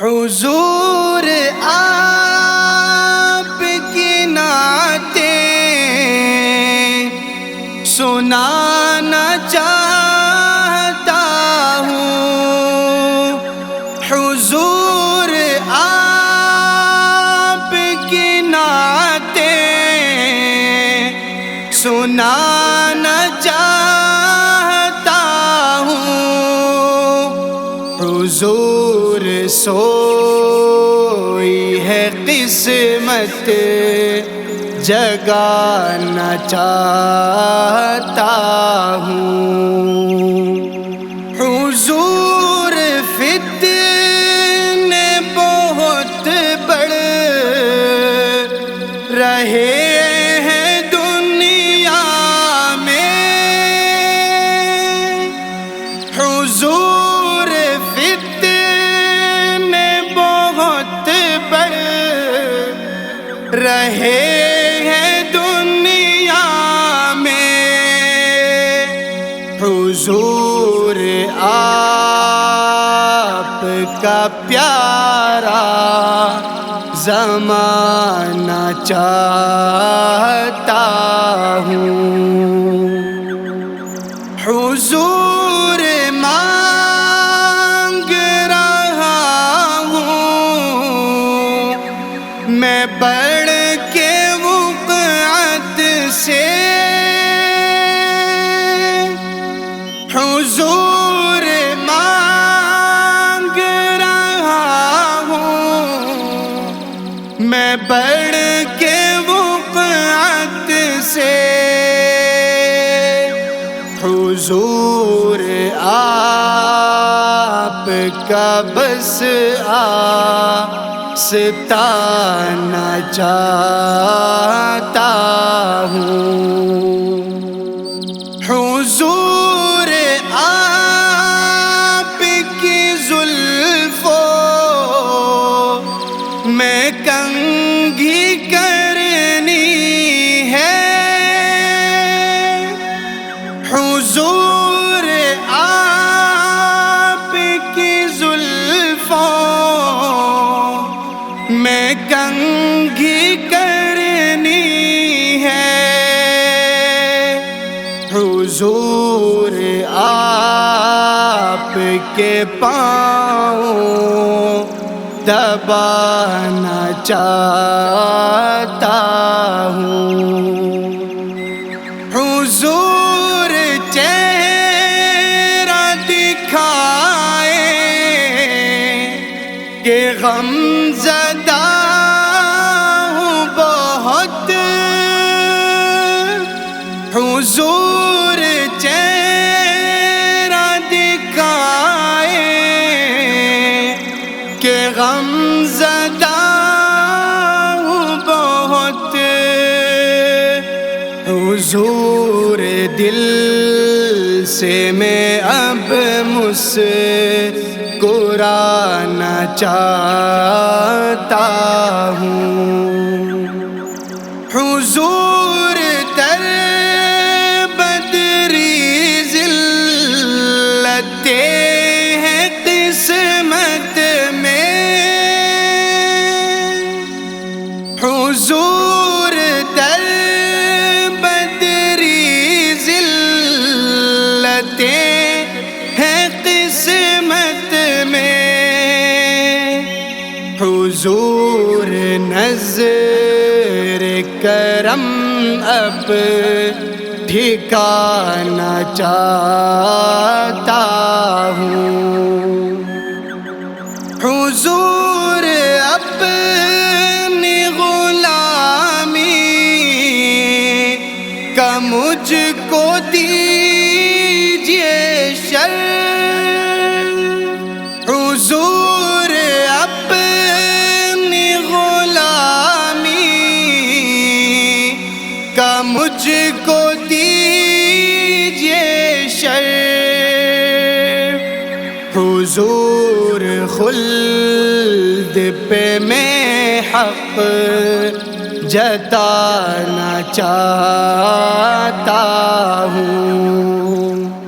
حضور آپ کی نعتیں سنانا چاہتا ہوں۔ حضور آپ کی نعتیں سنانا چاہتا ہوں۔ حضور سوئی ہے قسمت جگانا چاہتا ہوں۔ حضور فتنے بہت بڑھ رہے ہیں دنیا میں۔ حضور فتنے بہت بڑھ رہے ہیں دنیا میں۔ حضور آپ کا پیارا زمانہ چاہتا ہوں۔ حضور مانگ رہا ہوں میں بڑھ کے وقعت سے۔ حضور مانگ رہا ہوں میں بڑھ کے وقعت سے۔ حضور آپ کا بس آستانہ چاہتا ہوں۔ حضور آپ کی زلفوں میں کنگھی کرنی ہے۔ حضور آپ کی زلفوں میں کنگھی کرنی ہے۔ حضور آپ کے پاؤں دبانا چاہتا ہوں۔ حضور چہرہ دکھائے کہ غم زدہ ہوں بہت۔ حضور چہرہ دکھائے کہ غم زدہ ہوں بہت۔ حضور دل سے میں اب مسکرانا چاہتا ہوں۔ حضور در بدری ذلتیں ہیں قسمت میں۔ حضور در بدری ذلتیں ہیں قسمت میں۔ حضور نظر کرم اب ٹھکانا چاہتا ہوں۔ حضور اپنی غلامی کا مجھ کو دیجیے شرف۔ حضور اپنی غلامی کا مجھ کو دیجیے شرف۔ حضور خلد پہ میں حق جتانا چاہتا ہوں۔